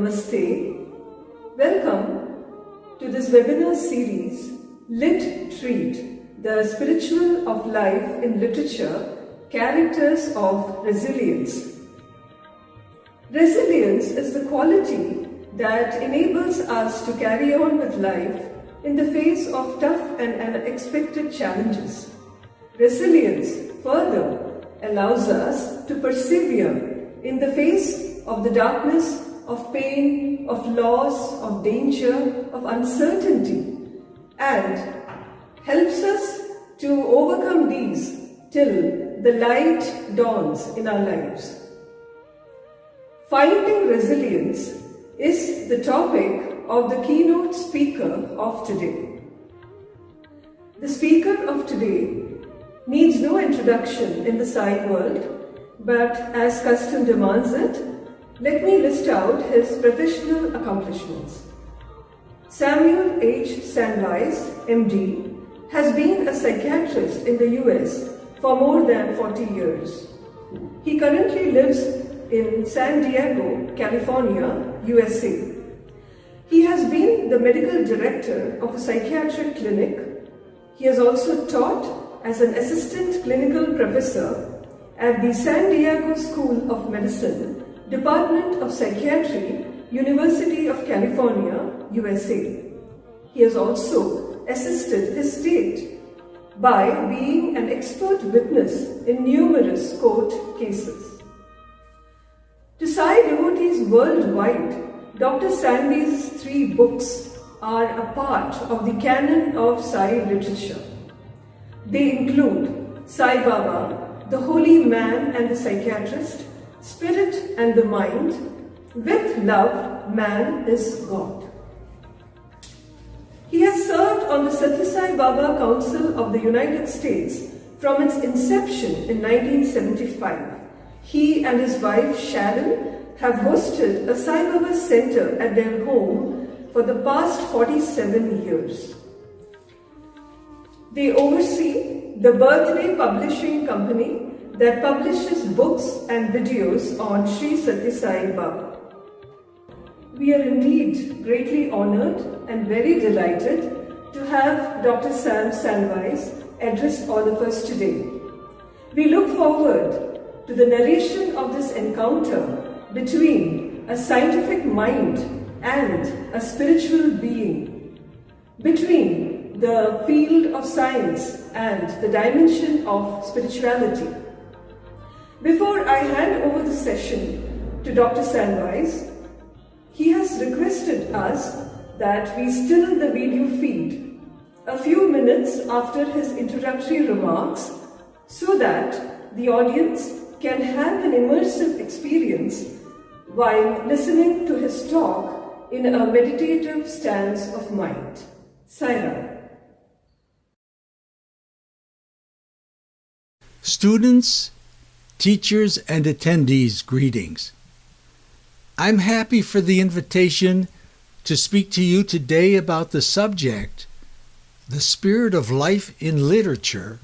Namaste. Welcome to this webinar series, Lit Treat, the Spiritual of Life in Literature, Characters of Resilience. Resilience is the quality that enables us to carry on with life in the face of tough and unexpected challenges. Resilience further allows us to persevere in the face of the darkness, of pain, of loss, of danger, of uncertainty, and helps us to overcome these till the light dawns in our lives. Finding resilience is the topic of the keynote speaker of today. The speaker of today needs no introduction in the Sai world, but as custom demands it, let me list out his professional accomplishments. Samuel H. Sandweiss, MD, has been a psychiatrist in the US for more than 40 years. He currently lives in San Diego, California, USA. He has been the medical director of a psychiatric clinic. He has also taught as an assistant clinical professor at the San Diego School of Medicine, Department of Psychiatry, University of California, USA. He has also assisted his state by being an expert witness in numerous court cases. To Sai devotees worldwide, Dr. Sandweiss' 3 books are a part of the canon of Sai literature. They include Sai Baba, The Holy Man and the Psychiatrist, Spirit and the Mind, With Love, Man is God. He has served on the Sathya Sai Baba Council of the United States from its inception in 1975. He and his wife Sharon have hosted a Sai Baba center at their home for the past 47 years. They oversee the Birthday Publishing Company that publishes books and videos on Sri Sathya Sai Baba. We are indeed greatly honored and very delighted to have Dr. Sam Sandweiss address all of us today. We look forward to the narration of this encounter between a scientific mind and a spiritual being, between the field of science and the dimension of spirituality. Before I hand over the session to Dr. Sandweiss, he has requested us that we still the video feed a few minutes after his introductory remarks so that the audience can have an immersive experience while listening to his talk in a meditative stance of mind. Sai. Students, teachers, and attendees, greetings. I'm happy for the invitation to speak to you today about the subject, the spirit of life in literature,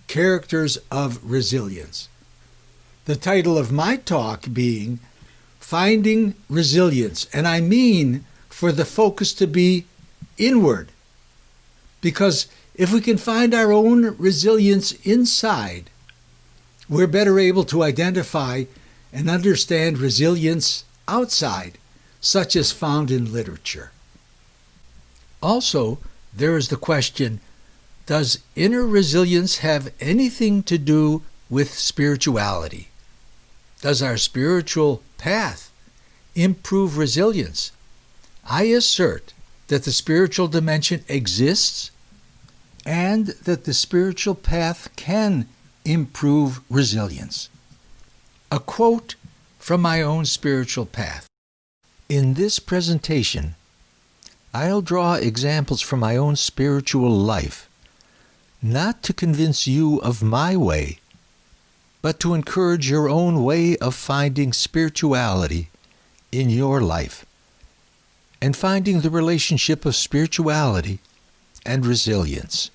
characters of resilience. The title of my talk being Finding Resilience, and I mean for the focus to be inward, because if we can find our own resilience inside, we're better able to identify and understand resilience outside, such as found in literature. Also, there is the question, does inner resilience have anything to do with spirituality? Does our spiritual path improve resilience? I assert that the spiritual dimension exists and that the spiritual path can improve resilience. A quote from my own spiritual path. In this presentation, I'll draw examples from my own spiritual life, not to convince you of my way, but to encourage your own way of finding spirituality in your life and finding the relationship of spirituality and resilience.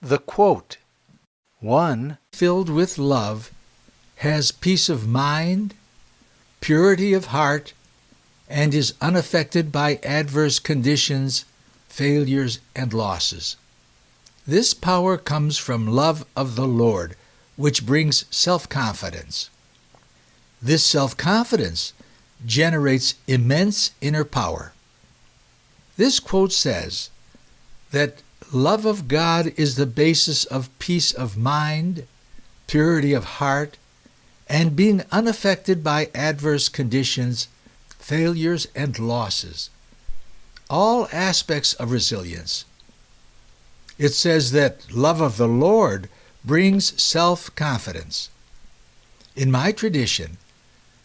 The quote, "One filled with love has peace of mind, purity of heart, and is unaffected by adverse conditions, failures, and losses. This power comes from love of the Lord, which brings self-confidence. This self-confidence generates immense inner power. This quote says that love of God is the basis of peace of mind, purity of heart, and being unaffected by adverse conditions, failures, and losses. All aspects of resilience. It says that love of the Lord brings self-confidence. In my tradition,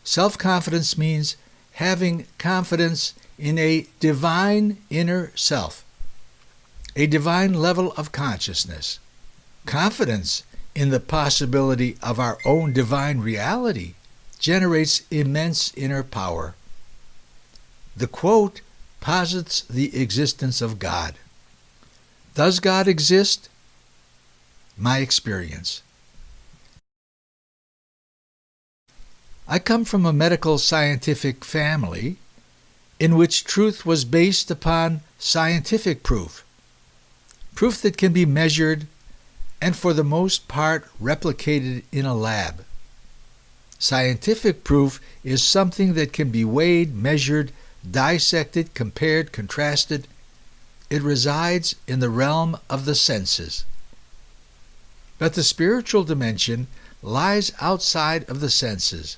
self-confidence means having confidence in a divine inner self, a divine level of consciousness. Confidence in the possibility of our own divine reality generates immense inner power. The quote posits the existence of God. Does God exist? My experience. I come from a medical scientific family in which truth was based upon scientific proof that can be measured and for the most part replicated in a lab. Scientific proof is something that can be weighed, measured, dissected, compared, contrasted. It resides in the realm of the senses. But the spiritual dimension lies outside of the senses.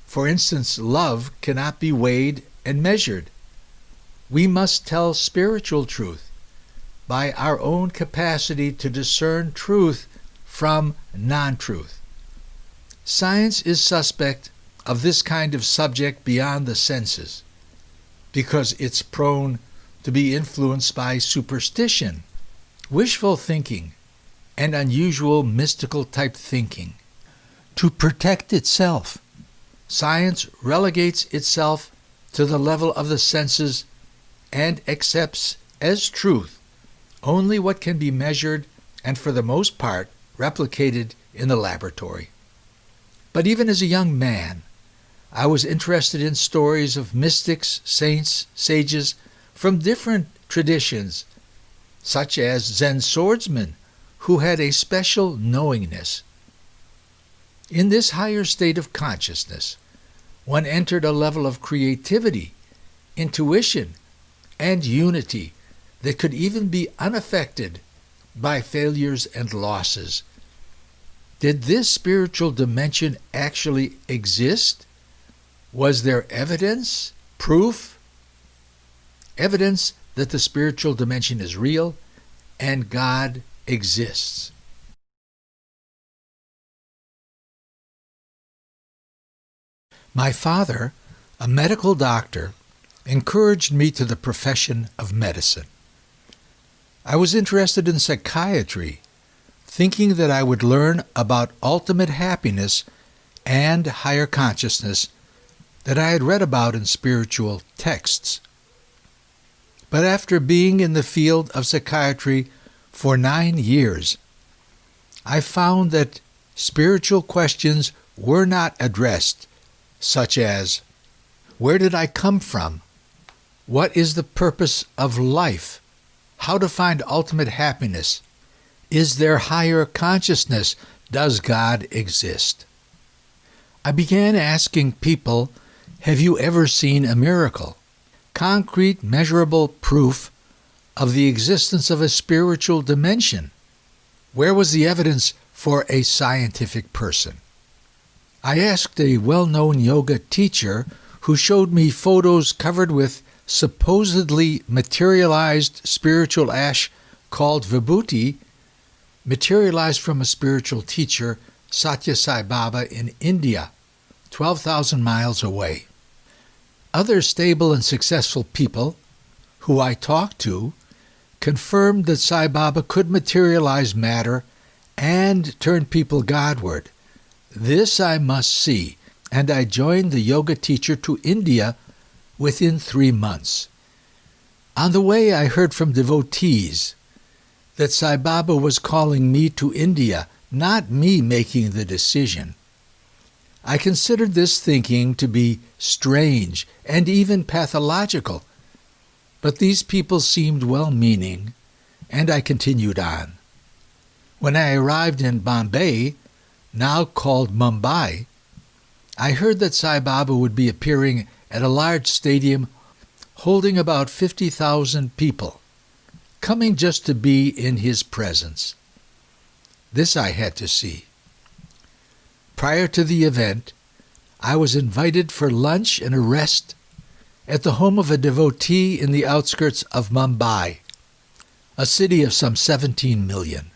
For instance, love cannot be weighed and measured. We must tell spiritual truth by our own capacity to discern truth from non-truth. Science is suspect of this kind of subject beyond the senses because it's prone to be influenced by superstition, wishful thinking, and unusual mystical type thinking. To protect itself, science relegates itself to the level of the senses and accepts as truth only what can be measured and for the most part replicated in the laboratory. But even as a young man, I was interested in stories of mystics, saints, sages from different traditions, such as Zen swordsmen who had a special knowingness. In this higher state of consciousness, one entered a level of creativity, intuition, and unity that could even be unaffected by failures and losses. Did this spiritual dimension actually exist? Was there evidence, proof? Evidence that the spiritual dimension is real and God exists. My father, a medical doctor, encouraged me to the profession of medicine. I was interested in psychiatry, thinking that I would learn about ultimate happiness and higher consciousness that I had read about in spiritual texts. But after being in the field of psychiatry for 9 years, I found that spiritual questions were not addressed, such as, where did I come from? What is the purpose of life? How to find ultimate happiness? Is there higher consciousness? Does God exist? I began asking people, have you ever seen a miracle? Concrete, measurable proof of the existence of a spiritual dimension. Where was the evidence for a scientific person? I asked a well-known yoga teacher who showed me photos covered with supposedly materialized spiritual ash called vibhuti, materialized from a spiritual teacher, Sathya Sai Baba, in India, 12,000 miles away. Other stable and successful people who I talked to confirmed that Sai Baba could materialize matter and turn people Godward. This I must see, and I joined the yoga teacher to India within 3 months. On the way, I heard from devotees that Sai Baba was calling me to India, not me making the decision. I considered this thinking to be strange and even pathological, but these people seemed well-meaning, and I continued on. When I arrived in Bombay, now called Mumbai, I heard that Sai Baba would be appearing at a large stadium holding about 50,000 people, coming just to be in his presence. This I had to see. Prior to the event, I was invited for lunch and a rest at the home of a devotee in the outskirts of Mumbai, a city of some 17 million.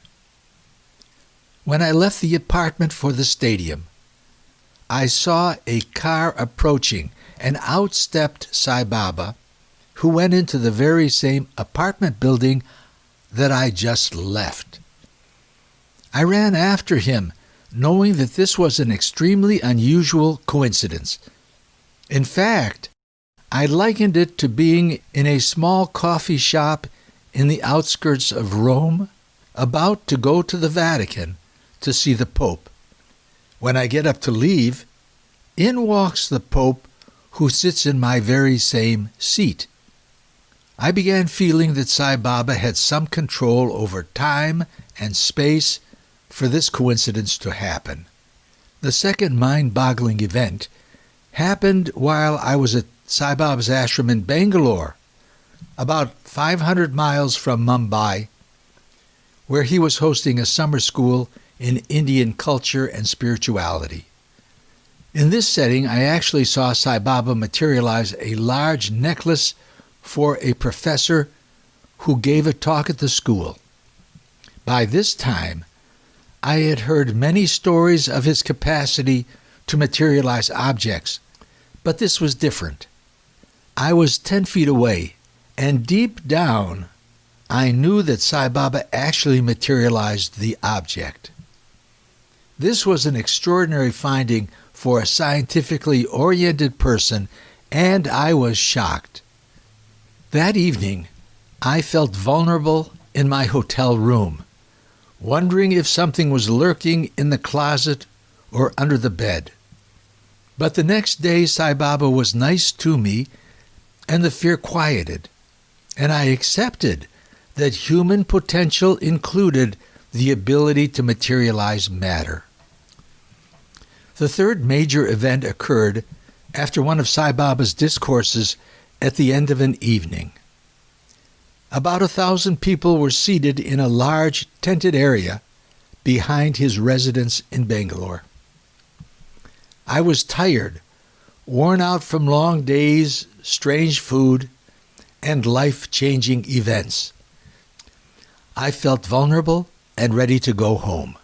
When I left the apartment for the stadium, I saw a car approaching, and out stepped Sai Baba, who went into the very same apartment building that I just left. I ran after him, knowing that this was an extremely unusual coincidence. In fact, I likened it to being in a small coffee shop in the outskirts of Rome, about to go to the Vatican to see the Pope. When I get up to leave, in walks the Pope, who sits in my very same seat. I began feeling that Sai Baba had some control over time and space for this coincidence to happen. The second mind-boggling event happened while I was at Sai Baba's ashram in Bangalore, about 500 miles from Mumbai, where he was hosting a summer school in Indian culture and spirituality. In this setting, I actually saw Sai Baba materialize a large necklace for a professor who gave a talk at the school. By this time, I had heard many stories of his capacity to materialize objects, but this was different. I was 10 feet away, and deep down, I knew that Sai Baba actually materialized the object. This was an extraordinary finding for a scientifically oriented person, and I was shocked. That evening, I felt vulnerable in my hotel room, wondering if something was lurking in the closet or under the bed. But the next day, Sai Baba was nice to me, and the fear quieted, and I accepted that human potential included the ability to materialize matter. The third major event occurred after one of Sai Baba's discourses at the end of an evening. About 1,000 people were seated in a large tented area behind his residence in Bangalore. I was tired, worn out from long days, strange food, and life-changing events. I felt vulnerable and ready to go home.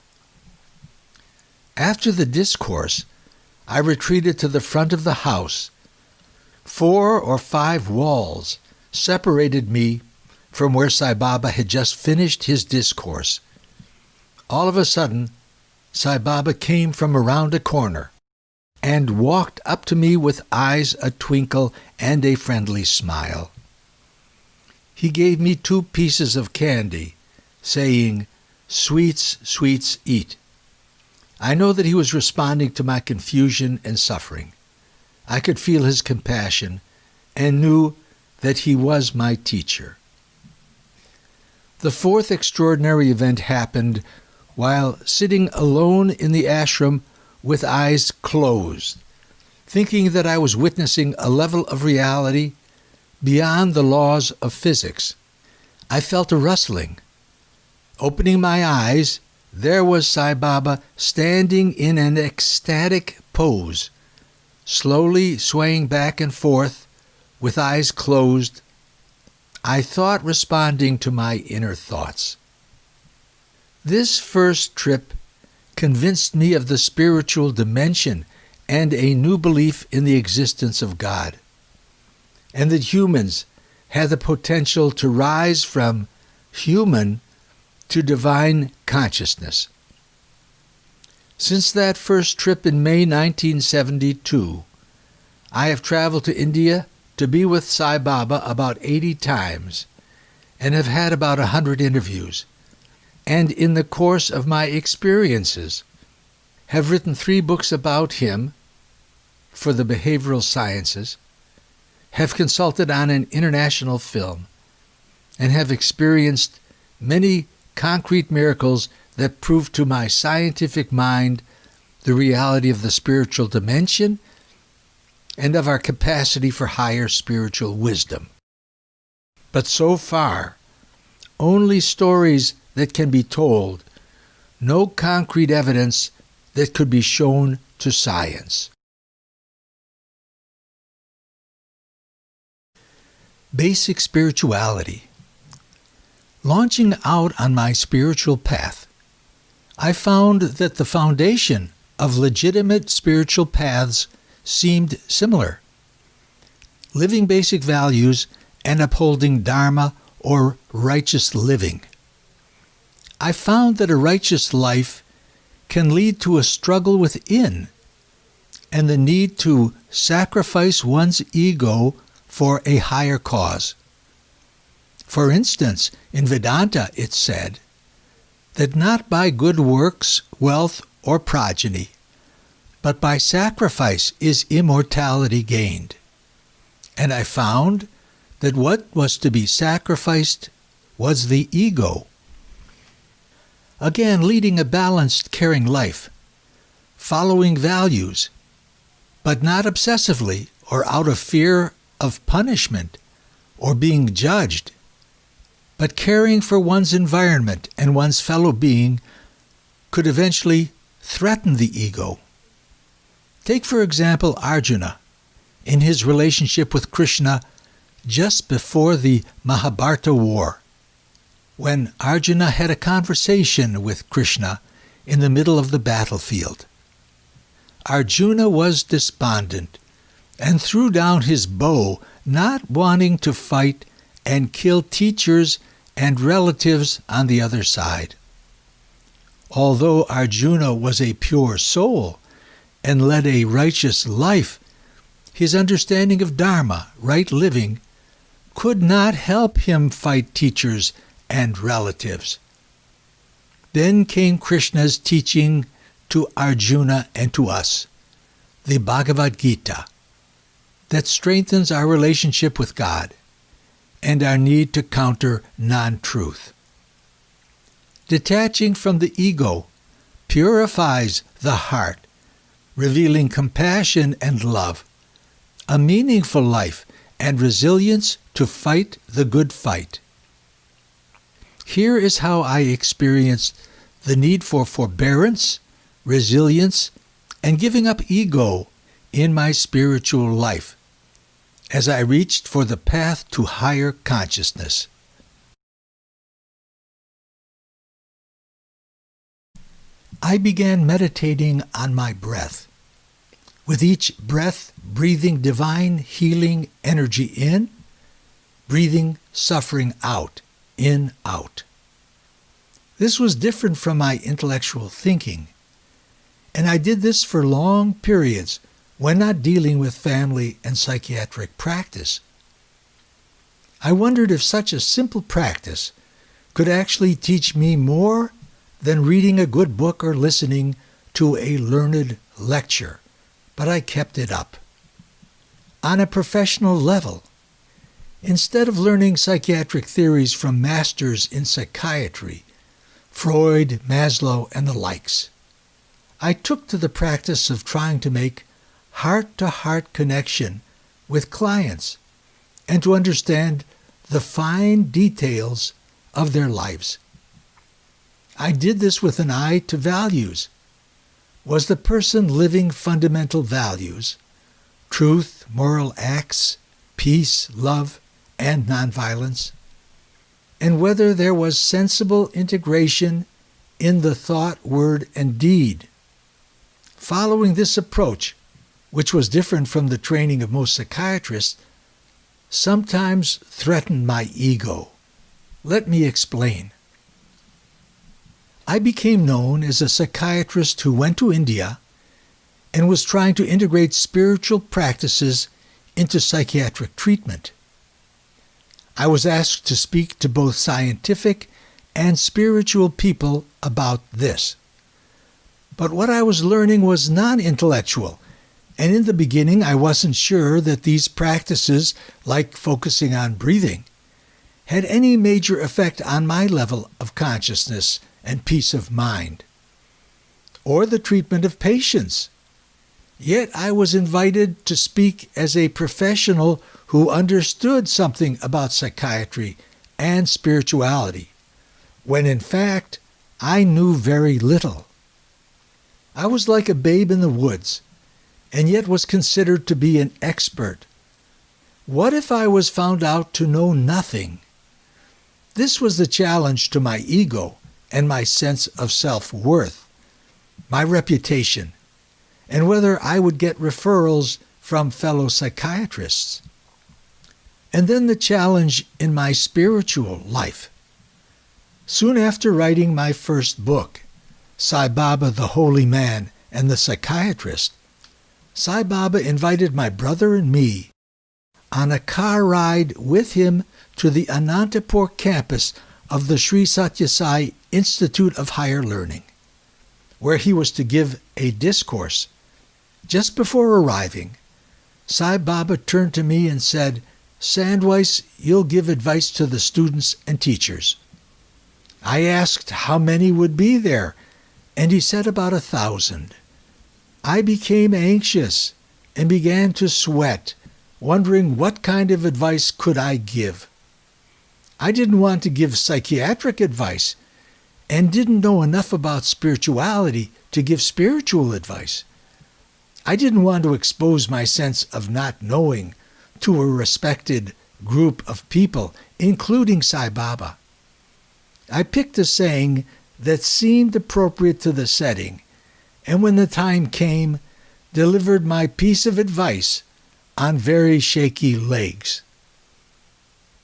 After the discourse, I retreated to the front of the house. 4 or 5 walls separated me from where Sai Baba had just finished his discourse. All of a sudden, Sai Baba came from around a corner and walked up to me with eyes a-twinkle and a friendly smile. He gave me 2 pieces of candy, saying, "Sweets, sweets, eat." I know that he was responding to my confusion and suffering. I could feel his compassion and knew that he was my teacher. The fourth extraordinary event happened while sitting alone in the ashram with eyes closed, thinking that I was witnessing a level of reality beyond the laws of physics. I felt a rustling. Opening my eyes, there was Sai Baba standing in an ecstatic pose, slowly swaying back and forth with eyes closed, I thought responding to my inner thoughts. This first trip convinced me of the spiritual dimension and a new belief in the existence of God, and that humans had the potential to rise from human to divine consciousness. Since that first trip in May 1972, I have traveled to India to be with Sai Baba about 80 times and have had about 100 interviews, and in the course of my experiences have written 3 books about him for the behavioral sciences, have consulted on an international film, and have experienced many concrete miracles that prove to my scientific mind the reality of the spiritual dimension and of our capacity for higher spiritual wisdom. But so far, only stories that can be told, no concrete evidence that could be shown to science. Basic spirituality. Launching out on my spiritual path, I found that the foundation of legitimate spiritual paths seemed similar. Living basic values and upholding dharma or righteous living. I found that a righteous life can lead to a struggle within and the need to sacrifice one's ego for a higher cause. For instance, in Vedanta it's said that not by good works, wealth, or progeny, but by sacrifice is immortality gained. And I found that what was to be sacrificed was the ego. Again, leading a balanced, caring life, following values, but not obsessively or out of fear of punishment or being judged, but caring for one's environment and one's fellow being could eventually threaten the ego. Take, for example, Arjuna in his relationship with Krishna just before the Mahabharata war, when Arjuna had a conversation with Krishna in the middle of the battlefield. Arjuna was despondent and threw down his bow, not wanting to fight and kill teachers and relatives on the other side. Although Arjuna was a pure soul and led a righteous life, his understanding of dharma, right living, could not help him fight teachers and relatives. Then came Krishna's teaching to Arjuna and to us, the Bhagavad Gita, that strengthens our relationship with God and our need to counter non-truth. Detaching from the ego purifies the heart, revealing compassion and love, a meaningful life, and resilience to fight the good fight. Here is how I experienced the need for forbearance, resilience, and giving up ego in my spiritual life as I reached for the path to higher consciousness. I began meditating on my breath, with each breath breathing divine healing energy in, breathing suffering out, in, out. This was different from my intellectual thinking, and I did this for long periods when not dealing with family and psychiatric practice. I wondered if such a simple practice could actually teach me more than reading a good book or listening to a learned lecture, but I kept it up. On a professional level, instead of learning psychiatric theories from masters in psychiatry, Freud, Maslow, and the likes, I took to the practice of trying to make heart-to-heart connection with clients and to understand the fine details of their lives. I did this with an eye to values. Was the person living fundamental values, truth, moral acts, peace, love, and nonviolence, and whether there was sensible integration in the thought, word, and deed. Following this approach, which was different from the training of most psychiatrists, sometimes threatened my ego. Let me explain. I became known as a psychiatrist who went to India and was trying to integrate spiritual practices into psychiatric treatment. I was asked to speak to both scientific and spiritual people about this. But what I was learning was non-intellectual, and in the beginning I wasn't sure that these practices, like focusing on breathing, had any major effect on my level of consciousness and peace of mind, or the treatment of patients. Yet I was invited to speak as a professional who understood something about psychiatry and spirituality, when in fact I knew very little. I was like a babe in the woods, and yet was considered to be an expert. What if I was found out to know nothing? This was the challenge to my ego and my sense of self-worth, my reputation, and whether I would get referrals from fellow psychiatrists. And then the challenge in my spiritual life. Soon after writing my first book, Sai Baba, the Holy Man and the Psychiatrist, Sai Baba invited my brother and me on a car ride with him to the Anantapur campus of the Sri Sathya Sai Institute of Higher Learning, where he was to give a discourse. Just before arriving, Sai Baba turned to me and said, "Sandweiss, you'll give advice to the students and teachers." I asked how many would be there, and he said about 1,000. I became anxious and began to sweat, wondering what kind of advice could I give. I didn't want to give psychiatric advice and didn't know enough about spirituality to give spiritual advice. I didn't want to expose my sense of not knowing to a respected group of people, including Sai Baba. I picked a saying that seemed appropriate to the setting, and when the time came, delivered my piece of advice on very shaky legs.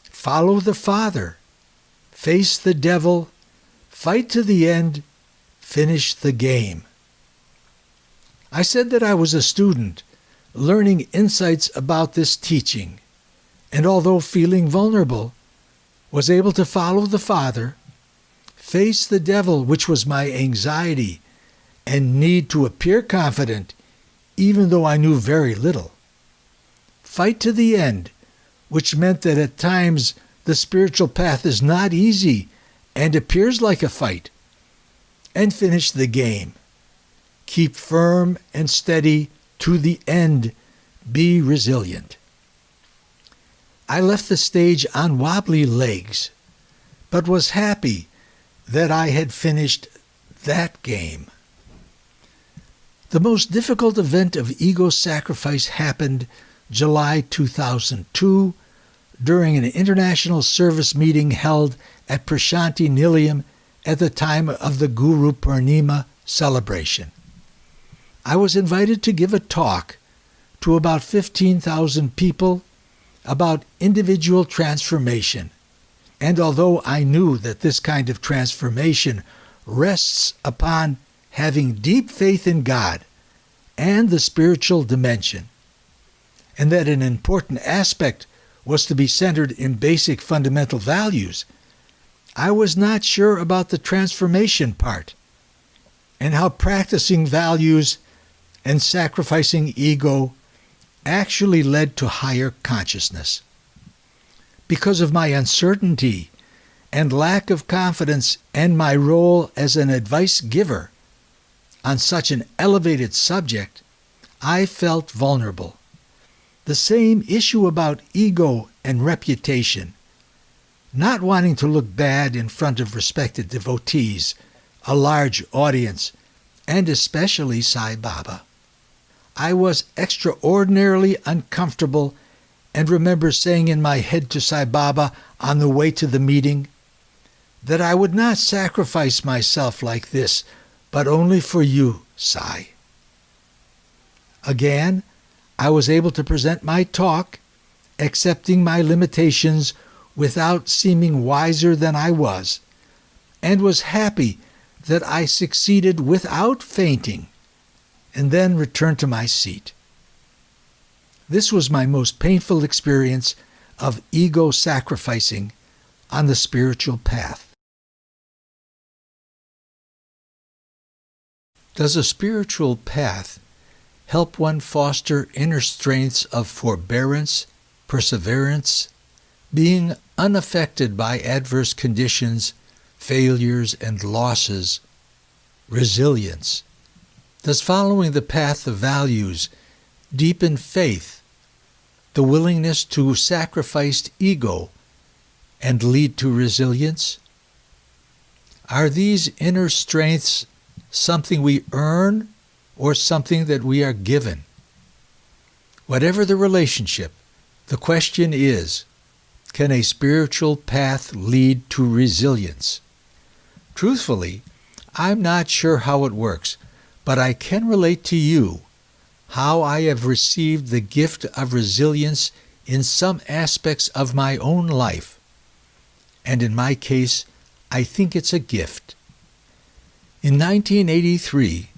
Follow the Father, face the devil, fight to the end, finish the game. I said that I was a student, learning insights about this teaching, and although feeling vulnerable, was able to follow the Father, face the devil, which was my anxiety, and need to appear confident, even though I knew very little. Fight to the end, which meant that at times the spiritual path is not easy and appears like a fight. And finish the game. Keep firm and steady to the end. Be resilient. I left the stage on wobbly legs, but was happy that I had finished that game. The most difficult event of ego sacrifice happened July 2002 during an international service meeting held at Prashanti Nilayam at the time of the Guru Purnima celebration. I was invited to give a talk to about 15,000 people about individual transformation. And although I knew that this kind of transformation rests upon having deep faith in God and the spiritual dimension, and that an important aspect was to be centered in basic fundamental values, I was not sure about the transformation part and how practicing values and sacrificing ego actually led to higher consciousness. Because of my uncertainty and lack of confidence and my role as an advice giver on such an elevated subject, I felt vulnerable. The same issue about ego and reputation, not wanting to look bad in front of respected devotees, a large audience, and especially Sai Baba. I was extraordinarily uncomfortable and remember saying in my head to Sai Baba on the way to the meeting that I would not sacrifice myself like this, but only for you, Sai. Again, I was able to present my talk, accepting my limitations without seeming wiser than I was, and was happy that I succeeded without fainting, and then returned to my seat. This was my most painful experience of ego sacrificing on the spiritual path. Does a spiritual path help one foster inner strengths of forbearance, perseverance, being unaffected by adverse conditions, failures, and losses, resilience? Does following the path of values deepen faith, the willingness to sacrifice ego, and lead to resilience? Are these inner strengths something we earn or something that we are given? Whatever the relationship, the question is, can a spiritual path lead to resilience? Truthfully, I'm not sure how it works, but I can relate to you how I have received the gift of resilience in some aspects of my own life. And in my case, I think it's a gift. In 1983,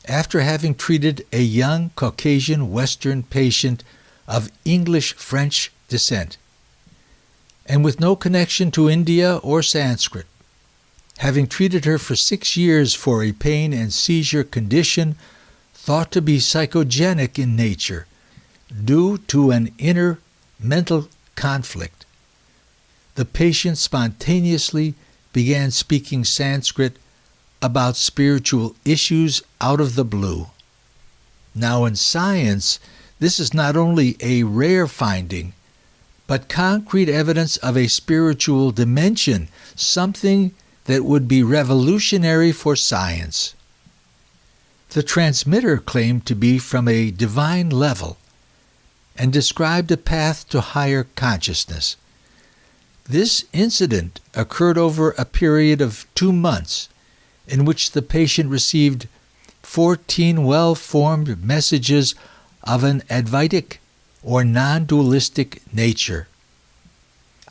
after having treated a young Caucasian Western patient of English-French descent, and with no connection to India or Sanskrit, having treated her for 6 years for a pain and seizure condition thought to be psychogenic in nature due to an inner mental conflict, the patient spontaneously began speaking Sanskrit about spiritual issues out of the blue. Now in science, this is not only a rare finding, but concrete evidence of a spiritual dimension, something that would be revolutionary for science. The transmitter claimed to be from a divine level and described a path to higher consciousness. This incident occurred over a period of 2 months in which the patient received 14 well-formed messages of an Advaitic or non-dualistic nature.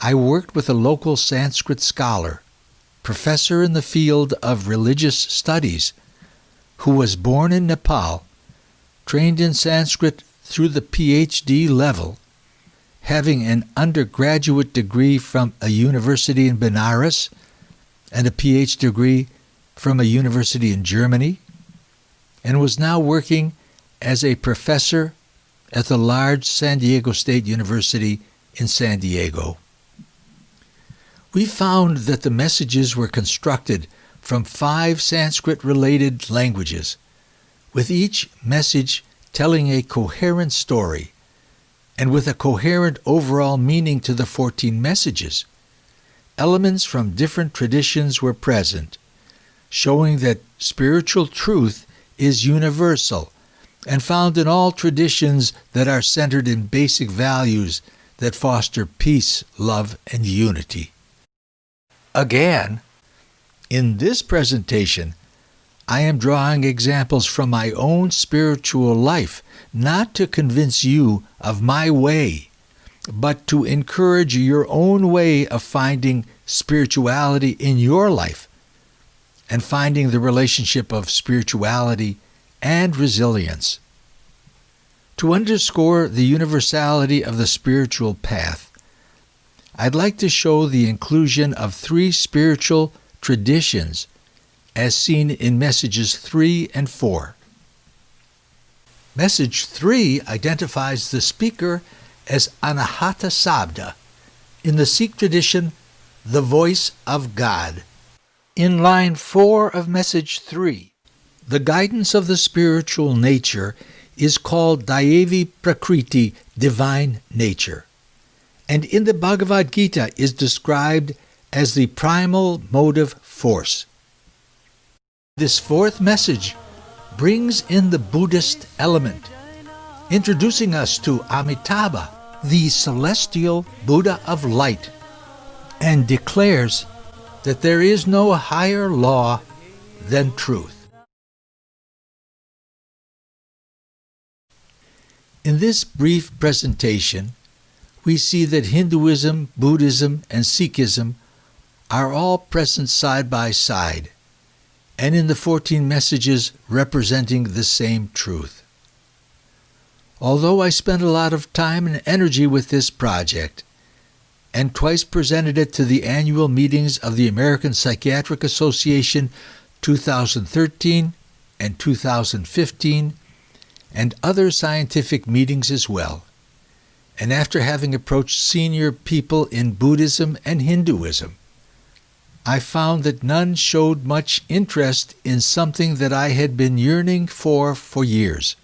I worked with a local Sanskrit scholar, professor in the field of religious studies, who was born in Nepal, trained in Sanskrit through the PhD level, having an undergraduate degree from a university in Benares and a PhD degree from a university in Germany, and was now working as a professor at the large San Diego State University in San Diego. We found that the messages were constructed from 5 Sanskrit-related languages, with each message telling a coherent story, and with a coherent overall meaning to the 14 messages. Elements from different traditions were present, showing that spiritual truth is universal and found in all traditions that are centered in basic values that foster peace, love, and unity. Again, in this presentation, I am drawing examples from my own spiritual life, not to convince you of my way, but to encourage your own way of finding spirituality in your life and finding the relationship of spirituality and resilience. To underscore the universality of the spiritual path, I'd like to show the inclusion of 3 spiritual traditions as seen in messages 3 and 4. Message 3 identifies the speaker as Anahata Sabda, in the Sikh tradition, the voice of God. In line 4 of message 3, the guidance of the spiritual nature is called Dayavi Prakriti, divine nature, and in the Bhagavad Gita is described as the primal motive force. This 4th message brings in the Buddhist element, introducing us to Amitabha, the celestial Buddha of light, and declares that there is no higher law than truth. In this brief presentation, we see that Hinduism, Buddhism, and Sikhism are all present side by side, and in the 14 messages representing the same truth. Although I spent a lot of time and energy with this project, and twice presented it to the annual meetings of the American Psychiatric Association 2013 and 2015, and other scientific meetings as well. And after having approached senior people in Buddhism and Hinduism, I found that none showed much interest in something that I had been yearning for years: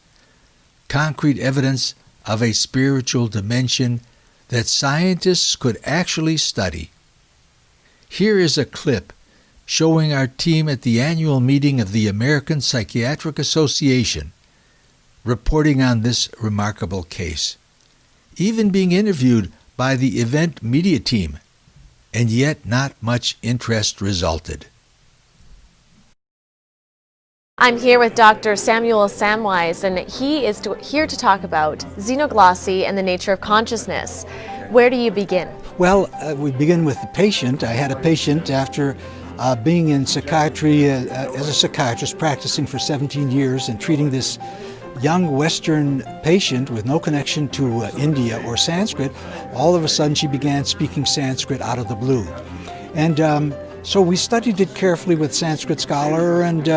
concrete evidence of a spiritual dimension that scientists could actually study. Here is a clip showing our team at the annual meeting of the American Psychiatric Association reporting on this remarkable case, even being interviewed by the event media team, and yet not much interest resulted. I'm here with Dr. Samuel Sandweiss, and he is here to talk about xenoglossy and the nature of consciousness. Where do you begin? Well, we begin with the patient. I had a patient after being in psychiatry as a psychiatrist, practicing for 17 years and treating this young Western patient with no connection to India or Sanskrit. All of a sudden she began speaking Sanskrit out of the blue. And so we studied it carefully with Sanskrit scholar and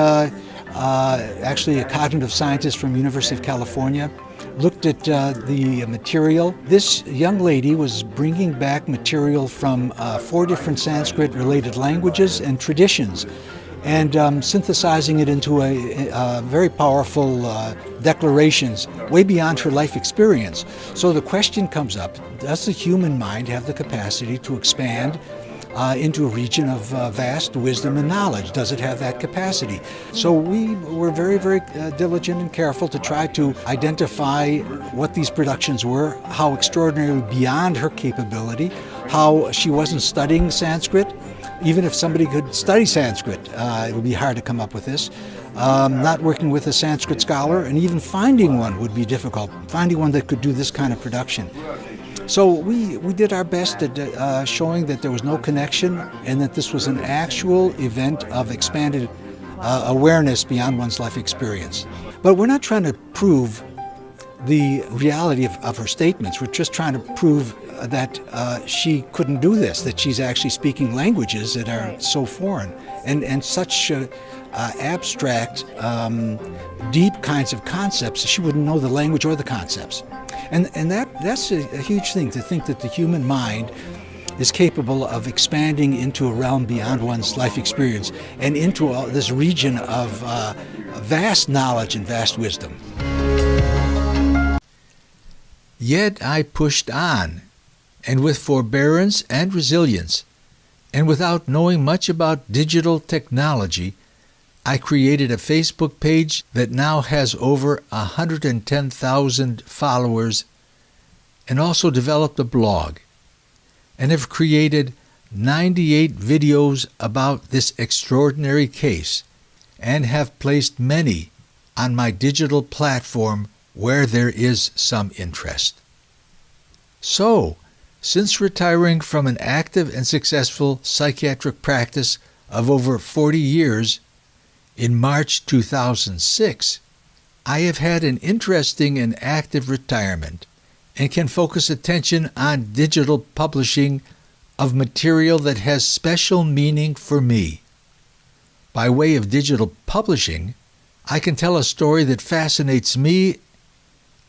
actually a cognitive scientist from University of California, looked at the material. This young lady was bringing back material from 4 different Sanskrit-related languages and traditions, and synthesizing it into a very powerful declarations way beyond her life experience. So the question comes up, does the human mind have the capacity to expand into a region of vast wisdom and knowledge? Does it have that capacity? So we were very, very diligent and careful to try to identify what these productions were, how extraordinarily beyond her capability, how she wasn't studying Sanskrit. Even if somebody could study Sanskrit, it would be hard to come up with this. Not working with a Sanskrit scholar, and even finding one would be difficult, finding one that could do this kind of production. So we did our best at showing that there was no connection and that this was an actual event of expanded awareness beyond one's life experience. But we're not trying to prove the reality of her statements. We're just trying to prove that she couldn't do this, that she's actually speaking languages that are so foreign and such abstract, deep kinds of concepts. She wouldn't know the language or the concepts. And that's a huge thing, to think that the human mind is capable of expanding into a realm beyond one's life experience and into this region of vast knowledge and vast wisdom. Yet I pushed on, and with forbearance and resilience, and without knowing much about digital technology, I created a Facebook page that now has over 110,000 followers, and also developed a blog, and have created 98 videos about this extraordinary case, and have placed many on my digital platform where there is some interest. So, since retiring from an active and successful psychiatric practice of over 40 years, in March 2006, I have had an interesting and active retirement and can focus attention on digital publishing of material that has special meaning for me. By way of digital publishing, I can tell a story that fascinates me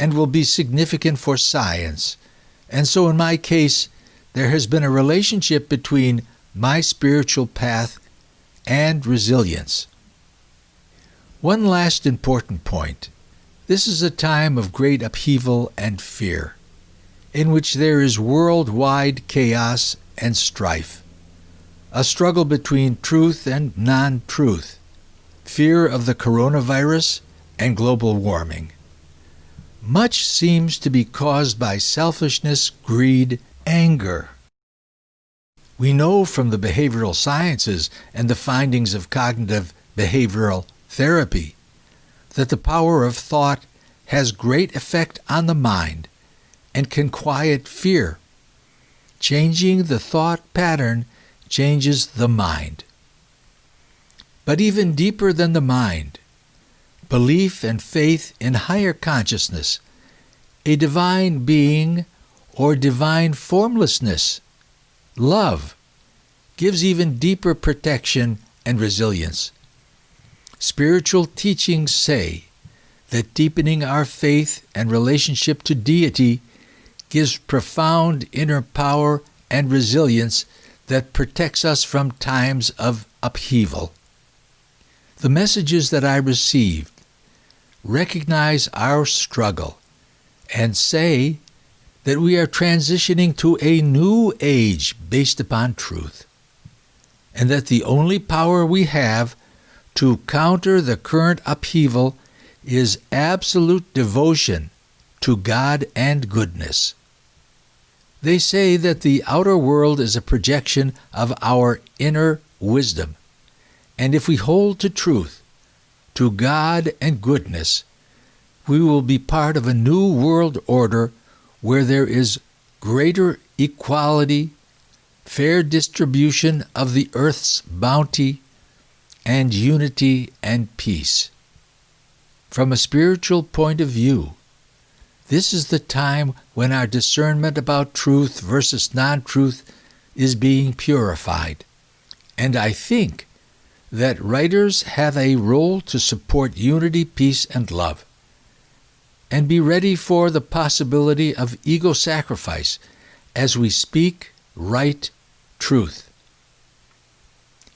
and will be significant for science. And so in my case, there has been a relationship between my spiritual path and resilience. One last important point. This is a time of great upheaval and fear, in which there is worldwide chaos and strife, a struggle between truth and non-truth, fear of the coronavirus and global warming. Much seems to be caused by selfishness, greed, anger. We know from the behavioral sciences and the findings of cognitive behavioral therapy that the power of thought has great effect on the mind and can quiet fear. Changing the thought pattern changes the mind. But even deeper than the mind, belief and faith in higher consciousness, a divine being or divine formlessness, love, gives even deeper protection and resilience. Spiritual teachings say that deepening our faith and relationship to deity gives profound inner power and resilience that protects us from times of upheaval. The messages that I received recognize our struggle and say that we are transitioning to a new age based upon truth, and that the only power we have to counter the current upheaval is absolute devotion to God and goodness. They say that the outer world is a projection of our inner wisdom, and if we hold to truth, to God and goodness, we will be part of a new world order where there is greater equality, fair distribution of the earth's bounty, and unity and peace. From a spiritual point of view, this is the time when our discernment about truth versus non-truth is being purified. And I think that writers have a role to support unity, peace, and love, and be ready for the possibility of ego sacrifice as we speak, write truth.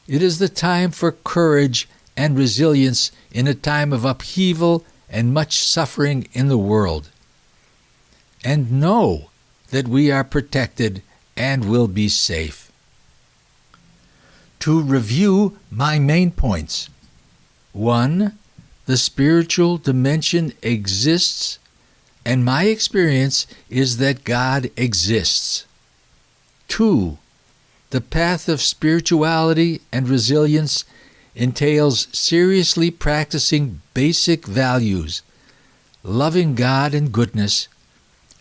It is the time for courage and resilience in a time of upheaval and much suffering in the world. And know that we are protected and will be safe. To review my main points. 1. The spiritual dimension exists, and my experience is that God exists. 2. The path of spirituality and resilience entails seriously practicing basic values, loving God and goodness,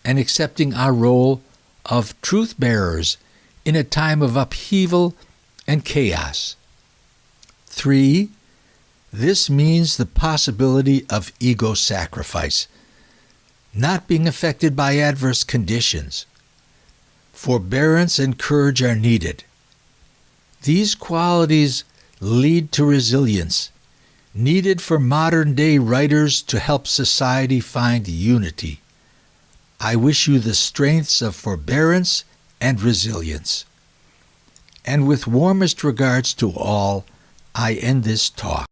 and accepting our role of truth bearers in a time of upheaval and chaos. 3. This means the possibility of ego sacrifice, not being affected by adverse conditions. Forbearance and courage are needed. These qualities lead to resilience, needed for modern-day writers to help society find unity. I wish you the strengths of forbearance and resilience. And with warmest regards to all, I end this talk.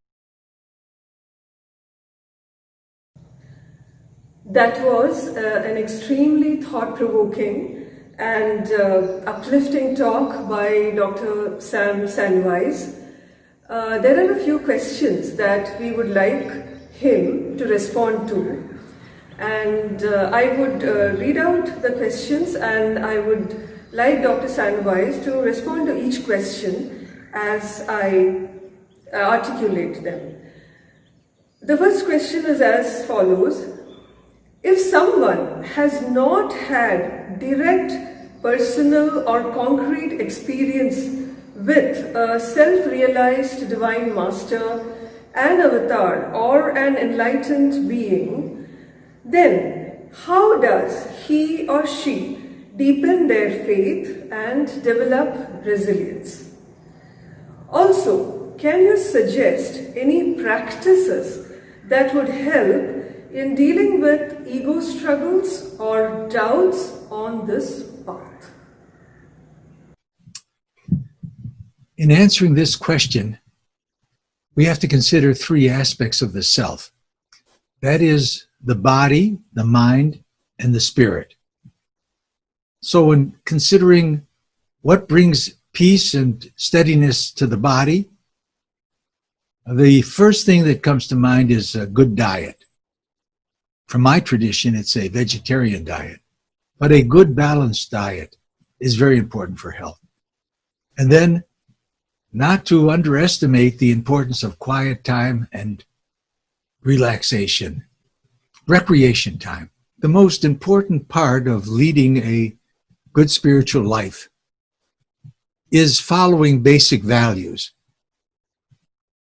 That was an extremely thought-provoking and uplifting talk by Dr. Sandweiss. There are a few questions that we would like him to respond to. And I would read out the questions, and I would like Dr. Sandweiss to respond to each question as I articulate them. The first question is as follows. If someone has not had direct, personal or concrete experience with a self-realized divine master, an avatar or an enlightened being, then how does he or she deepen their faith and develop resilience? Also, can you suggest any practices that would help in dealing with ego struggles or doubts on this path? In answering this question, we have to consider three aspects of the self. That is the body, the mind, and the spirit. So when considering what brings peace and steadiness to the body, the first thing that comes to mind is a good diet. From my tradition, it's a vegetarian diet, but a good balanced diet is very important for health. And then not to underestimate the importance of quiet time and relaxation, recreation time. The most important part of leading a good spiritual life is following basic values: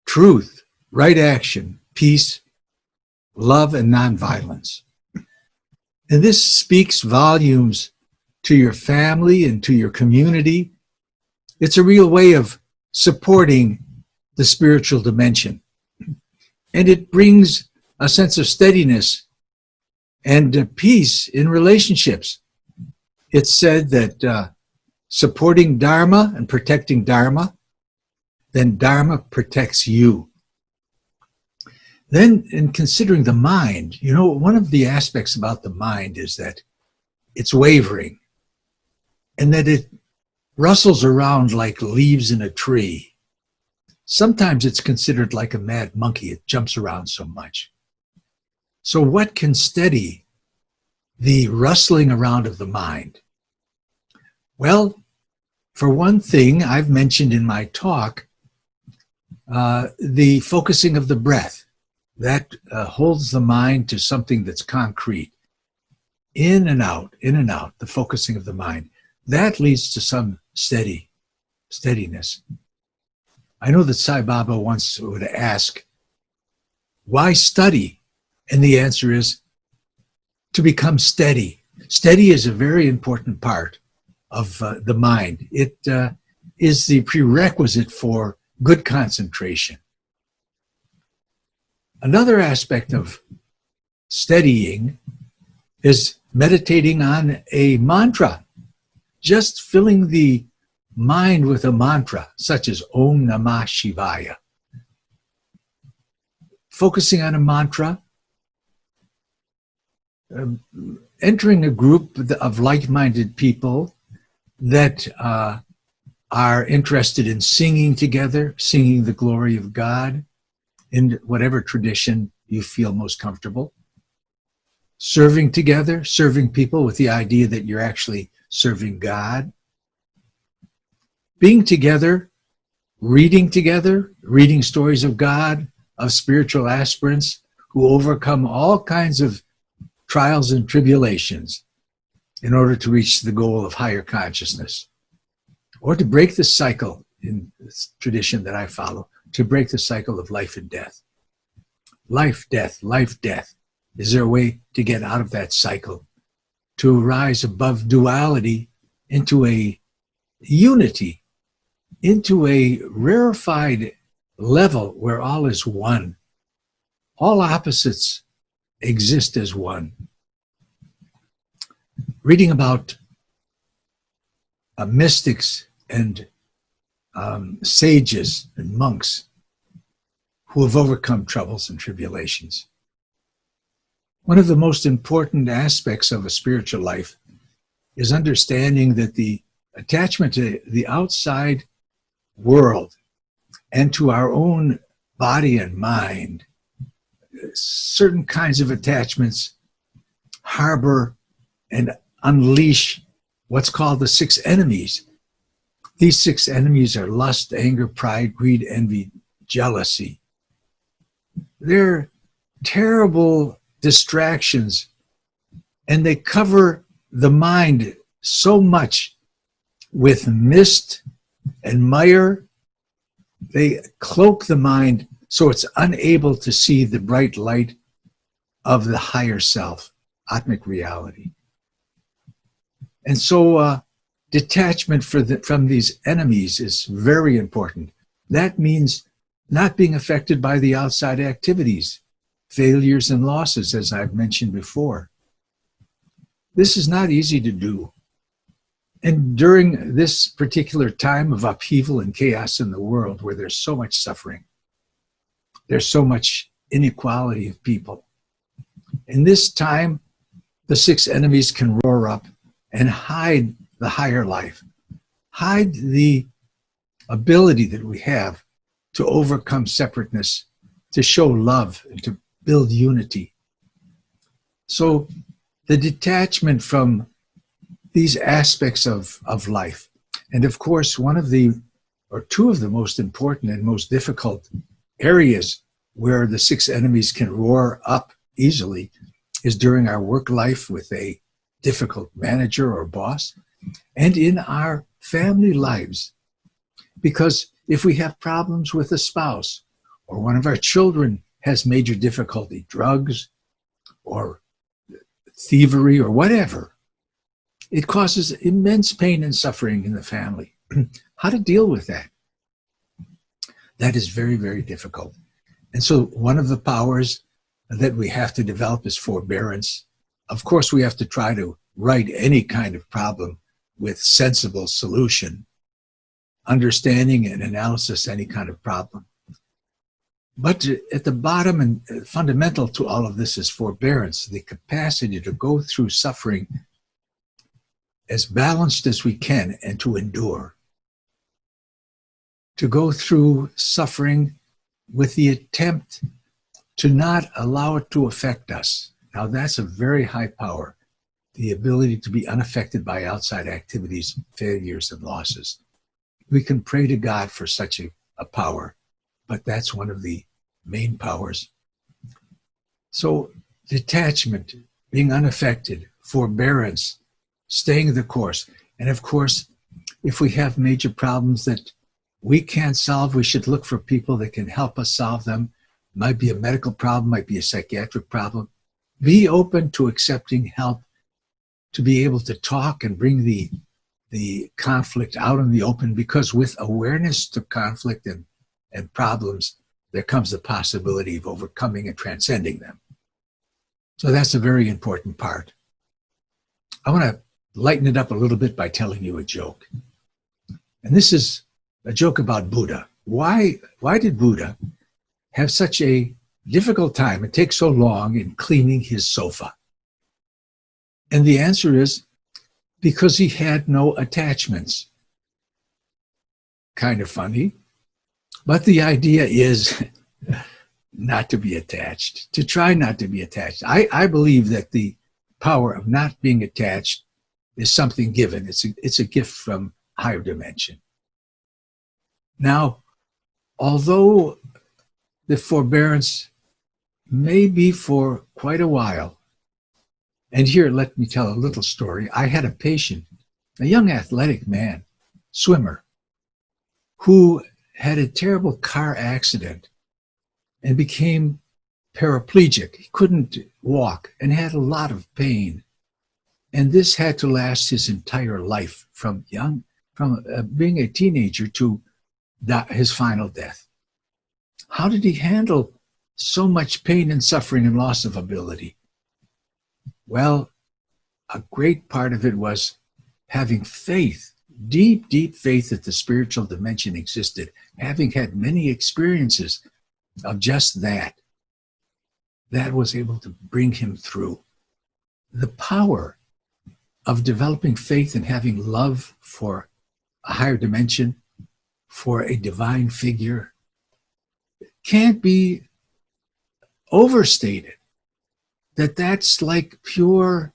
truth, right action, peace, love, and nonviolence. And this speaks volumes to your family and to your community. It's a real way of supporting the spiritual dimension. and it brings a sense of steadiness and peace in relationships. It's said that supporting Dharma and protecting Dharma, then Dharma protects you. Then, in considering the mind, one of the aspects about the mind is that it's wavering and that it rustles around like leaves in a tree. Sometimes it's considered like a mad monkey. It jumps around so much. So what can steady the rustling around of the mind? Well, for one thing, I've mentioned in my talk, the focusing of the breath. That holds the mind to something that's concrete. In and out, the focusing of the mind. That leads to some steadiness. I know that Sai Baba once would ask, why study? And the answer is to become steady. Steady is a very important part of the mind. It is the prerequisite for good concentration. Another aspect of steadying is meditating on a mantra. Just filling the mind with a mantra, such as Om Namah Shivaya. Focusing on a mantra, entering a group of like-minded people that are interested in singing together, singing the glory of God, in whatever tradition you feel most comfortable. Serving together, serving people with the idea that you're actually serving God. Being together, reading stories of God, of spiritual aspirants who overcome all kinds of trials and tribulations in order to reach the goal of higher consciousness. Or to break the cycle, in this tradition that I follow, to break the cycle of life and death. Life, death, life, death. Is there a way to get out of that cycle? To rise above duality into a unity, into a rarefied level where all is one. All opposites exist as one. Reading about mystics and sages and monks who have overcome troubles and tribulations. One of the most important aspects of a spiritual life is understanding that the attachment to the outside world and to our own body and mind, certain kinds of attachments harbor and unleash what's called the 6 enemies. These 6 enemies are lust, anger, pride, greed, envy, jealousy. They're terrible distractions, and they cover the mind so much with mist and mire. They cloak the mind so it's unable to see the bright light of the higher self, Atmic reality. And so detachment from these enemies is very important. That means not being affected by the outside activities, failures and losses, as I've mentioned before. This is not easy to do. And during this particular time of upheaval and chaos in the world, where there's so much suffering, there's so much inequality of people, in this time, the 6 enemies can roar up and hide the higher life, hide the ability that we have to overcome separateness, to show love, and to build unity. So the detachment from these aspects of life, and of course one of the, or two of the most important and most difficult areas where the 6 enemies can roar up easily is during our work life with a difficult manager or boss, and in our family lives. Because if we have problems with a spouse, or one of our children has major difficulty, drugs or thievery or whatever, it causes immense pain and suffering in the family. How to deal with that? That is very, very difficult. And so one of the powers that we have to develop is forbearance. Of course, we have to try to right any kind of problem with sensible solution, understanding and analysis any kind of problem. But at the bottom and fundamental to all of this is forbearance, the capacity to go through suffering as balanced as we can and to endure. To go through suffering with the attempt to not allow it to affect us. Now that's a very high power, the ability to be unaffected by outside activities, failures, and losses. We can pray to God for such a power, but that's one of the main powers. So detachment, being unaffected, forbearance, staying the course. And of course, if we have major problems that we can't solve, we should look for people that can help us solve them. Might be a medical problem, might be a psychiatric problem. Be open to accepting help, to be able to talk and bring the conflict out in the open, because with awareness to conflict and problems, there comes the possibility of overcoming and transcending them. So that's a very important part. I want to lighten it up a little bit by telling you a joke. And this is a joke about Buddha. Why did Buddha have such a difficult time and take so long in cleaning his sofa? And the answer is because he had no attachments. Kind of funny. But the idea is not to be attached, to try not to be attached. I believe that the power of not being attached is something given. It's a gift from higher dimension. Now, although the forbearance may be for quite a while, and here let me tell a little story. I had a patient, a young athletic man, swimmer, who had a terrible car accident and became paraplegic. He couldn't walk and had a lot of pain. And this had to last his entire life, from being a teenager to his final death. How did he handle so much pain and suffering and loss of ability? Well, a great part of it was having faith, deep, deep faith that the spiritual dimension existed, having had many experiences of just that. That was able to bring him through. The power of developing faith and having love for a higher dimension, for a divine figure, can't be overstated. That's like pure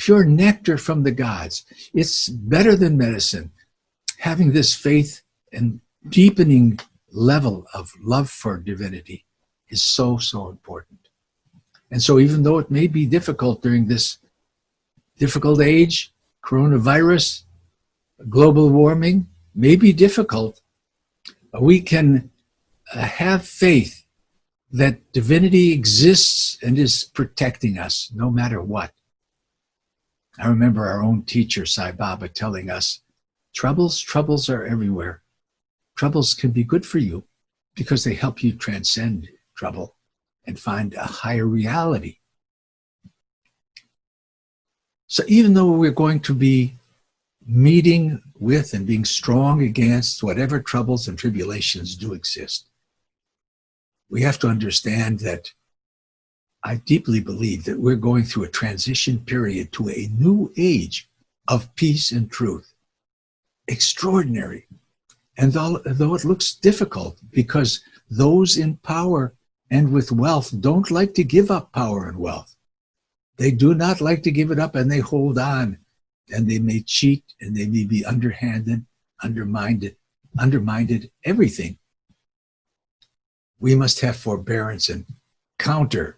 nectar from the gods. It's better than medicine. Having this faith and deepening level of love for divinity is so, so important. And so even though it may be difficult during this difficult age, coronavirus, global warming may be difficult, we can have faith that divinity exists and is protecting us no matter what. I remember our own teacher, Sai Baba, telling us, troubles are everywhere. Troubles can be good for you because they help you transcend trouble and find a higher reality. So even though we're going to be meeting with and being strong against whatever troubles and tribulations do exist, we have to understand that I deeply believe that we're going through a transition period to a new age of peace and truth. Extraordinary. And though it looks difficult, because those in power and with wealth don't like to give up power and wealth. They do not like to give it up, and they hold on. And they may cheat, and they may be underhanded, undermined everything. We must have forbearance and counter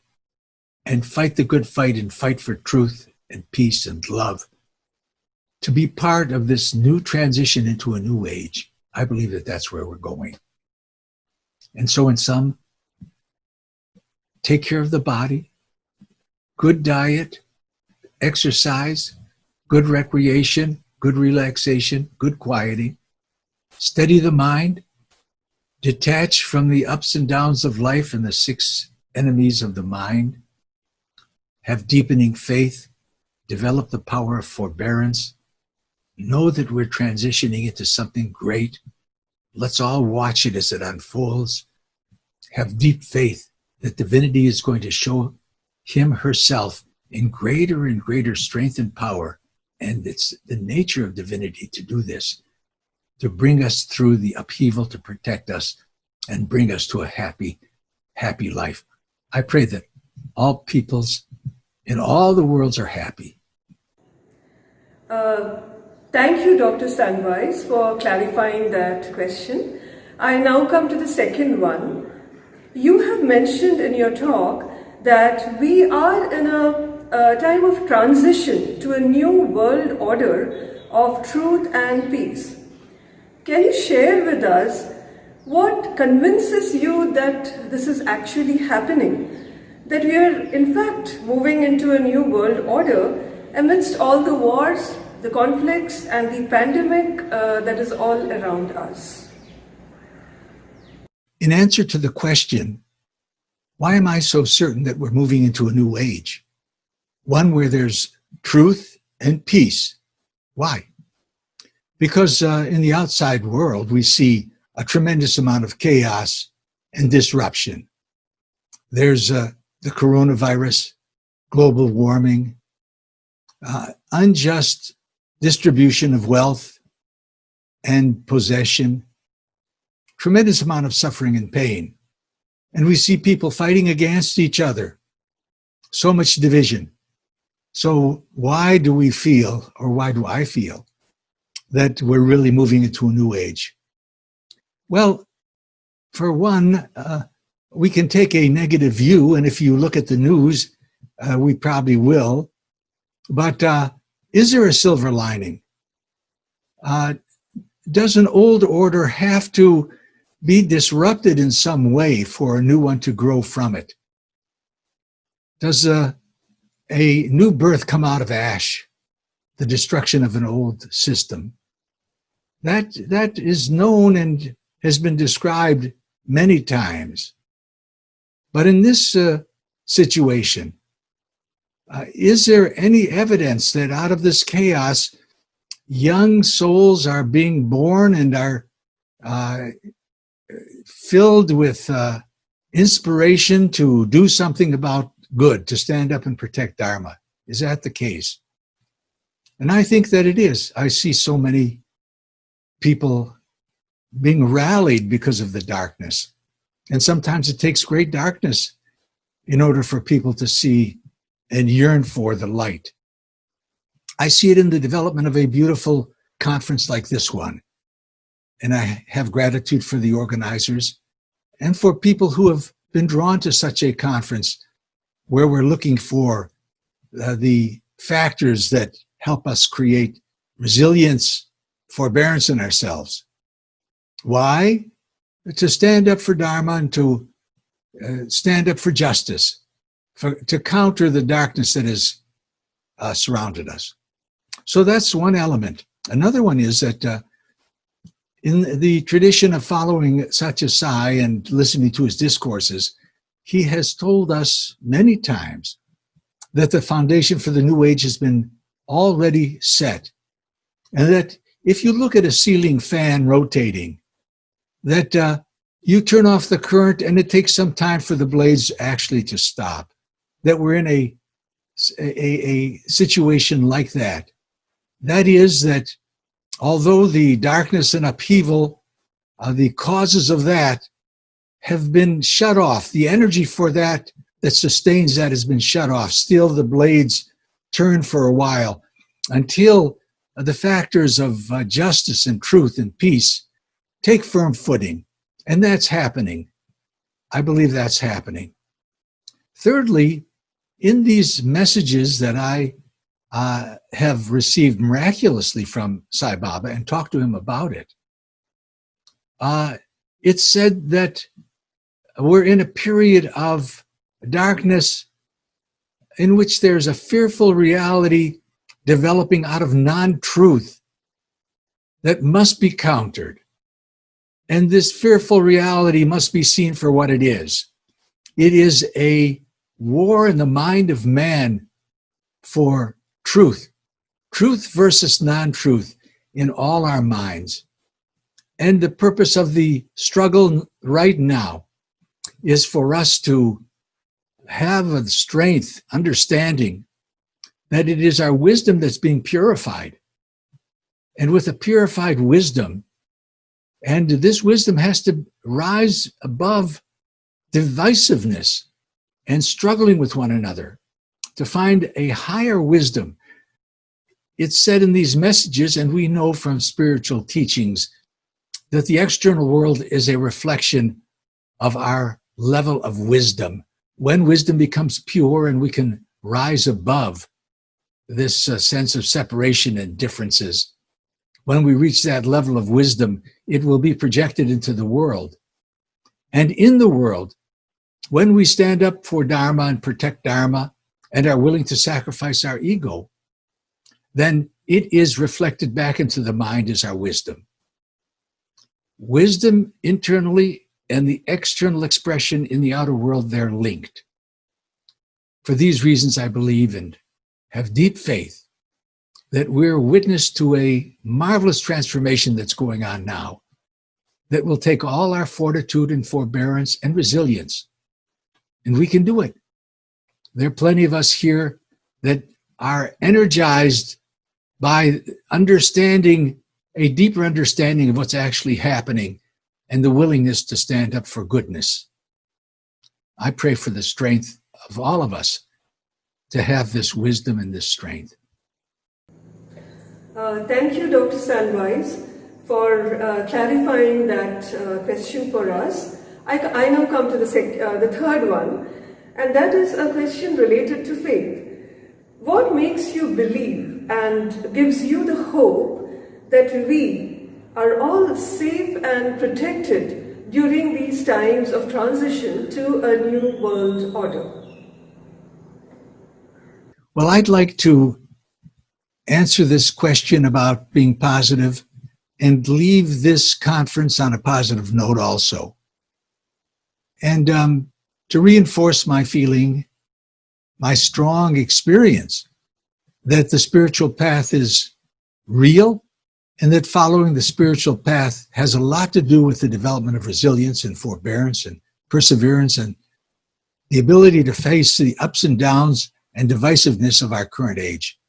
and fight the good fight and fight for truth and peace and love to be part of this new transition into a new age. I believe that that's where we're going. And so in sum, take care of the body, good diet, exercise, good recreation, good relaxation, good quieting, steady the mind, detach from the ups and downs of life and the 6 enemies of the mind, have deepening faith, develop the power of forbearance, know that we're transitioning into something great. Let's all watch it as it unfolds. Have deep faith that divinity is going to show him herself in greater and greater strength and power. And it's the nature of divinity to do this, to bring us through the upheaval, to protect us and bring us to a happy, happy life. I pray that all peoples in all the worlds are happy. Thank you, Dr. Sandweiss, for clarifying that question. I now come to the second one. You have mentioned in your talk that we are in a time of transition to a new world order of truth and peace. Can you share with us what convinces you that this is actually happening? That we are in fact moving into a new world order amidst all the wars, the conflicts and the pandemic that is all around us? In answer to the question, why am I so certain that we're moving into a new age? One where there's truth and peace. Why? Because in the outside world, we see a tremendous amount of chaos and disruption. There's the coronavirus, global warming, unjust distribution of wealth and possession, tremendous amount of suffering and pain. And we see people fighting against each other. So much division. So why do we feel, or why do I feel, that we're really moving into a new age? Well, for one, we can take a negative view, and if you look at the news, we probably will. But is there a silver lining? Does an old order have to be disrupted in some way for a new one to grow from it? Does a new birth come out of ash, the destruction of an old system? That is known and has been described many times. But in this situation, is there any evidence that out of this chaos, young souls are being born and are filled with inspiration to do something about good, to stand up and protect Dharma? Is that the case? And I think that it is. I see so many people being rallied because of the darkness. And sometimes it takes great darkness in order for people to see and yearn for the light. I see it in the development of a beautiful conference like this one. And I have gratitude for the organizers and for people who have been drawn to such a conference where we're looking for the factors that help us create resilience, forbearance in ourselves. Why? To stand up for Dharma and to stand up for justice, to counter the darkness that has surrounded us. So that's one element. Another one is that in the tradition of following Sathya Sai and listening to his discourses, he has told us many times that the foundation for the new age has been already set. And that if you look at a ceiling fan rotating, that you turn off the current and it takes some time for the blades actually to stop. That we're in a situation like that. That is that although the darkness and upheaval, the causes of that have been shut off, the energy for that sustains that has been shut off. Still the blades turn for a while until the factors of justice and truth and peace take firm footing. And that's happening. I believe that's happening. Thirdly, in these messages that I have received miraculously from Sai Baba and talked to him about it, it's said that we're in a period of darkness in which there's a fearful reality developing out of non-truth that must be countered. And this fearful reality must be seen for what it is. It is a war in the mind of man for truth, truth versus non-truth in all our minds. And the purpose of the struggle right now is for us to have a strength, understanding that it is our wisdom that's being purified. And with a purified wisdom, and this wisdom has to rise above divisiveness and struggling with one another to find a higher wisdom. It's said in these messages, and we know from spiritual teachings, that the external world is a reflection of our level of wisdom. When wisdom becomes pure and we can rise above this sense of separation and differences, when we reach that level of wisdom, it will be projected into the world. And in the world, when we stand up for Dharma and protect Dharma and are willing to sacrifice our ego, then it is reflected back into the mind as our wisdom. Wisdom internally and the external expression in the outer world, they're linked. For these reasons, I believe and have deep faith that we're witness to a marvelous transformation that's going on now that will take all our fortitude and forbearance and resilience, and we can do it. There are plenty of us here that are energized by understanding, a deeper understanding of what's actually happening and the willingness to stand up for goodness. I pray for the strength of all of us to have this wisdom and this strength. Thank you, Dr. Sandweiss, for clarifying that question for us. I now come to the third one, and that is a question related to faith. What makes you believe and gives you the hope that we are all safe and protected during these times of transition to a new world order? Well, I'd like to answer this question about being positive and leave this conference on a positive note also. And to reinforce my feeling, my strong experience that the spiritual path is real and that following the spiritual path has a lot to do with the development of resilience and forbearance and perseverance and the ability to face the ups and downs and divisiveness of our current age.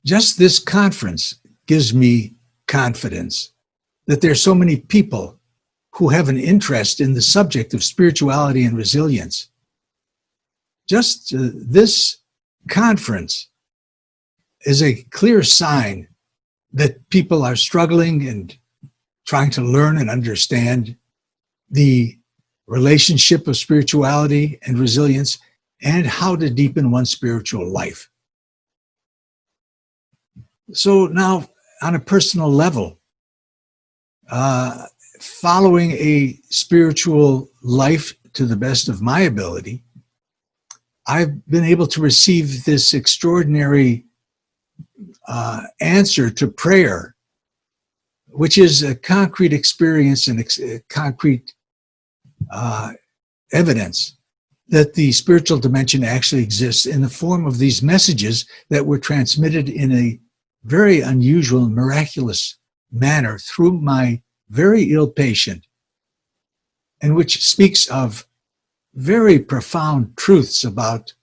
Just this conference gives me confidence that there are so many people who have an interest in the subject of spirituality and resilience. Just this conference is a clear sign that people are struggling and trying to learn and understand the relationship of spirituality and resilience and how to deepen one's spiritual life. So now, on a personal level, following a spiritual life to the best of my ability, I've been able to receive this extraordinary answer to prayer, which is a concrete experience and concrete evidence that the spiritual dimension actually exists in the form of these messages that were transmitted in a very unusual, miraculous manner through my very ill patient, and which speaks of very profound truths about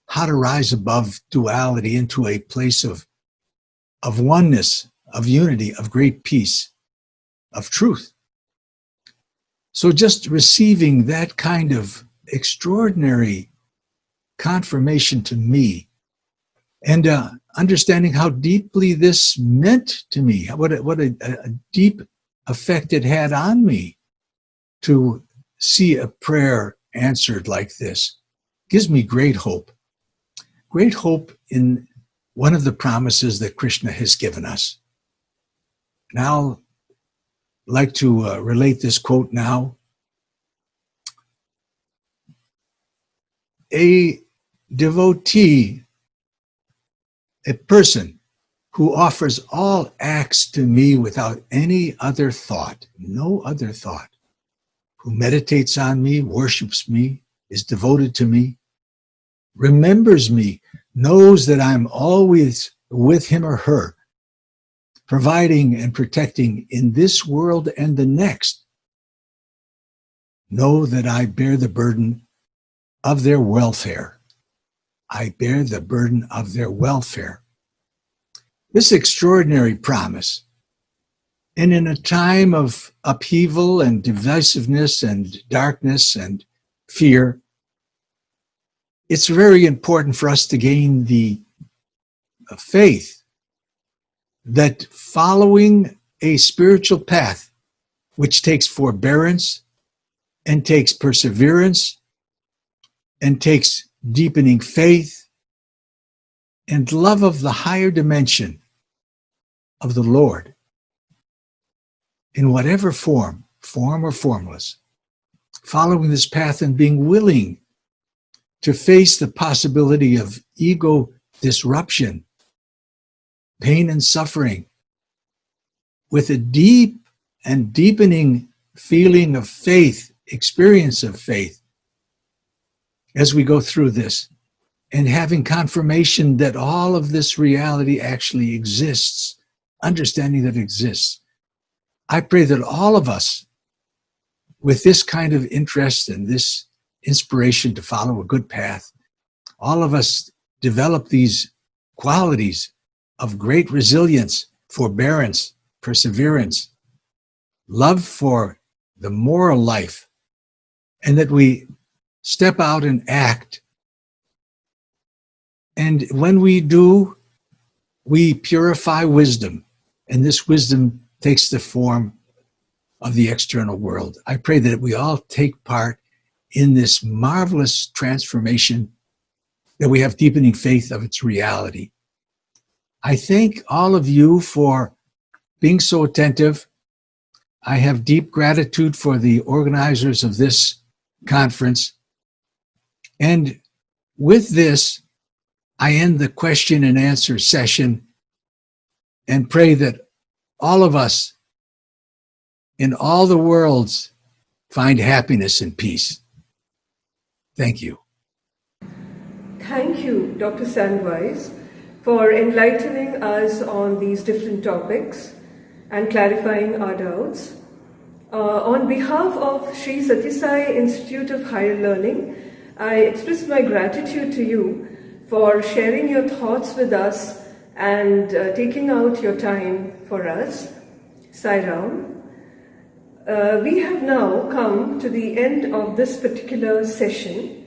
how to rise above duality into a place of oneness, of unity, of great peace, of truth. So just receiving that kind of extraordinary confirmation to me and understanding how deeply this meant to me, what a deep effect it had on me to see a prayer answered like this gives me great hope. Great hope in one of the promises that Krishna has given us. Now, I'd like to relate this quote now. A devotee, a person who offers all acts to me without any other thought, no other thought, who meditates on me, worships me, is devoted to me, remembers me, knows that I'm always with him or her, providing and protecting in this world and the next. Know that I bear the burden of their welfare. I bear the burden of their welfare. This extraordinary promise, and in a time of upheaval and divisiveness and darkness and fear, it's very important for us to gain the faith that following a spiritual path, which takes forbearance and takes perseverance and takes deepening faith and love of the higher dimension of the Lord, in whatever form or formless, following this path and being willing to face the possibility of ego disruption, pain and suffering, with a deep and deepening feeling of faith, experience of faith, as we go through this, and having confirmation that all of this reality actually exists, understanding that it exists. I pray that all of us, with this kind of interest and this inspiration to follow a good path, all of us develop these qualities of great resilience, forbearance, perseverance, love for the moral life, and that we step out and act. And when we do, we purify wisdom, and this wisdom takes the form of the external world. I pray that we all take part in this marvelous transformation, that we have deepening faith of its reality. I thank all of you for being so attentive. I have deep gratitude for the organizers of this conference. And with this, I end the question and answer session and pray that all of us in all the worlds find happiness and peace. Thank you. Thank you, Dr. Sandweiss, for enlightening us on these different topics and clarifying our doubts. On behalf of Sri Sathya Sai Institute of Higher Learning, I express my gratitude to you for sharing your thoughts with us and taking out your time for us. Sai Ram. We have now come to the end of this particular session.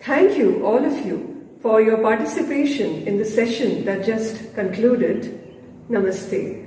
Thank you, all of you, for your participation in the session that just concluded. Namaste.